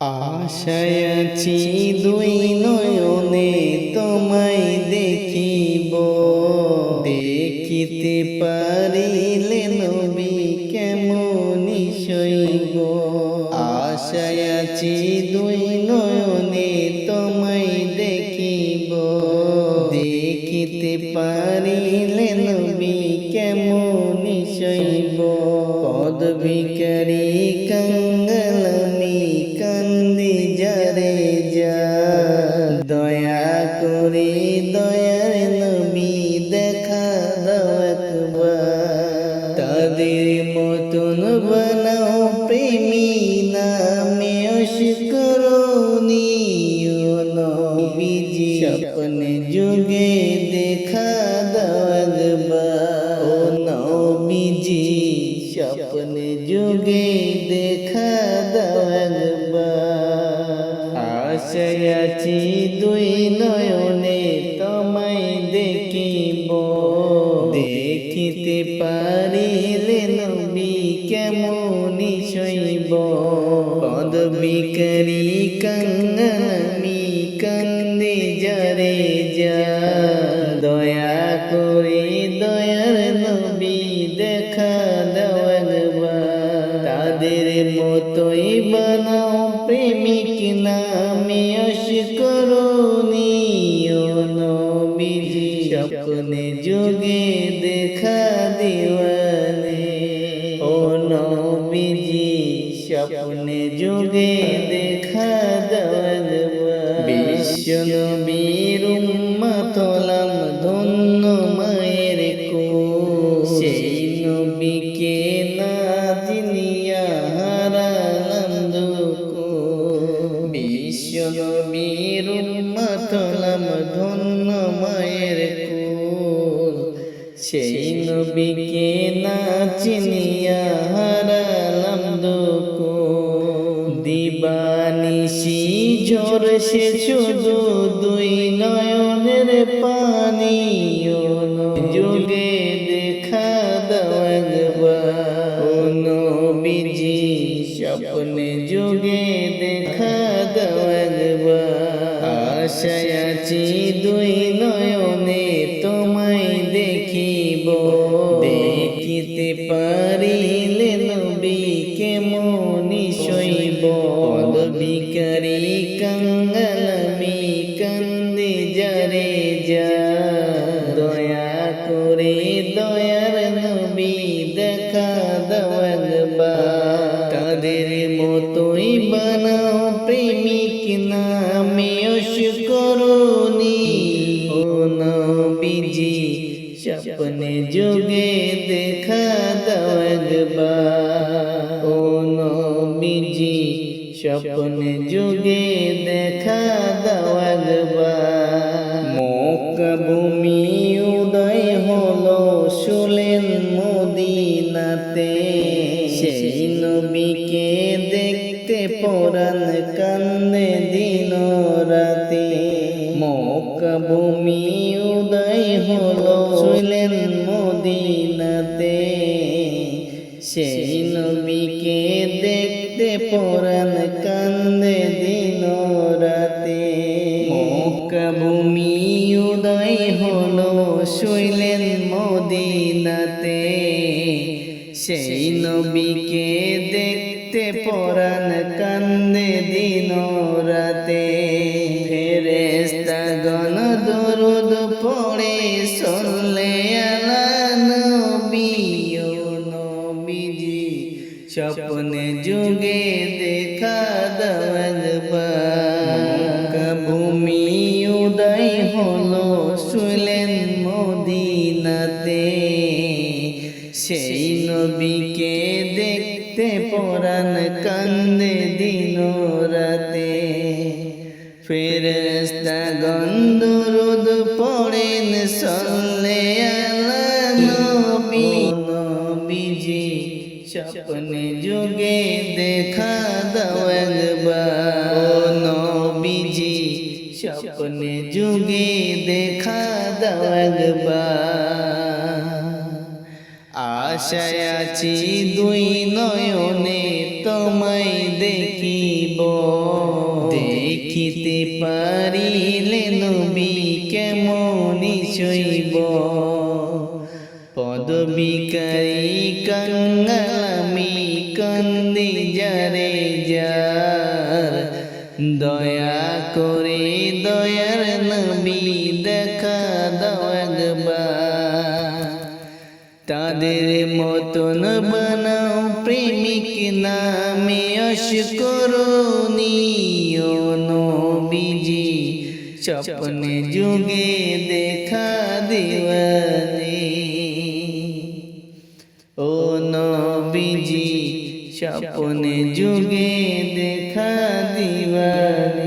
আশায় আছি দুই নয়নে তোমায় দেখিব, দেখিতে পারিলে নবী কেমনি সইব। আশায় আছি দুই নয়নে তোমায় দেখিব, দেখিতে পারিলে নবী কেমনি সইব। পদ ভিখারি কাঙ্গালামি কান্দি যারে যা, দয়া করে দয়ার নবী দেখা দাও একবার। তাদের মতন বানাও প্রেমী নামে অস্করণী ও নবীজি, স্বপ্নে যুগে দেখা দাও একবার। ও নবীজি স্বপ্নে যুগে দেখা দাও একবার। আশায় আছি দুই নয়নে তোমায় দেখিব, দেখিতে পারিলে নবী কেমনি সইব। পদ ভিখারি কাঙ্গালামি কান্দি যারে যা, দয়া করে দয়ার নবী দেখা দাও একবার। তাদের মতোই বানাও প্রেমিক নামে অস্করণী ও নবীজি, স্বপ্নে যুগে দেখা দিওয়ানে। ও নবীজি স্বপ্নে যুগে দেখা দাও একবার। বিশ্ব নবীর উম্মত হলাম ধন্য মায়ের কোল, সেই নবীকে না চিনিয়া হারালাম দুঃখ। বিশ্ব নবীর উম্মত হলাম ধন্য মায়ের কোল, সেই নবীকে না চিনিয়া হারালাম দুঃখ। দিবানিশি ঝরছে শুধু দুই নয়নের পানি, ও যুগে দেখা দাও একবার। ও নবীজি স্বপ্নে যুগে দেখা দাও একবার। আশায় আছি দুই নয়নে তোমায় দেখিব, দেখিতে পারিলে নবী কেমনি সইব। পদ ভিখারি কাঙ্গালামি কান্দি যারে যা, দয়া করে দয়ার নবী দেখা দাও একবার। তাদের মতোই বানাও প্রেমিক নামে অস্করণী ও নবীজি, স্বপ্নে যুগে দেখা দাও একবার। ও নবীজি স্বপ্নে যুগে দেখা দাও একবার। মক্কা ভূমি উদয় হলো শুলেন মদিনাতে, সেই নবীকে দেখতে পরাণ কান্দে দিন রাতে। মক্কা ভূমি উদয় হলো শুলেন মদিনাতে, সেই নবীকে দেখতে পরাণ কান্দে দিন রাতে। মক্কা ভূমি উদয় হলো শুইলেন মদিনাতে, সেই নবীকে দেখতে পরাণ কান্দে দিন রাতে। ফেরেশতাগণ দরুদ পড়ে সল্লে আলা নবী, ও নবীজি স্বপ্নে যুগে দেখা দাও একবার। মক্কা ভূমি উদয় হলো শুইলেন মদিনাতে, সেই নবীকে দেখতে পরাণ কান্দে দিন রাতে। ফেরেশতাগণ দরুদ পড়েন সল্লে আলা নবী, নবীজি স্বপ্নে যুগে দেখা দাও একবার। ও নবীজি স্বপ্নে যুগে দেখা দাও একবার। আশায় আছি দুই নয়নে তোমায় দেখিব। দেখিতে পারিলে নবী কেমনি সইব পদবিকারী কাঙ্গালামি কন্দি যারে যার দয়া করে দয়ার নবী দেখা দাও একবার তাদের মতন বানাও প্রেমিক নামে অস্করণীয় নবীজি স্বপ্নে যুগে দেখা দিওয়ানি ও নবীজি স্বপ্নে যুগে দেখা দিওয়ানি।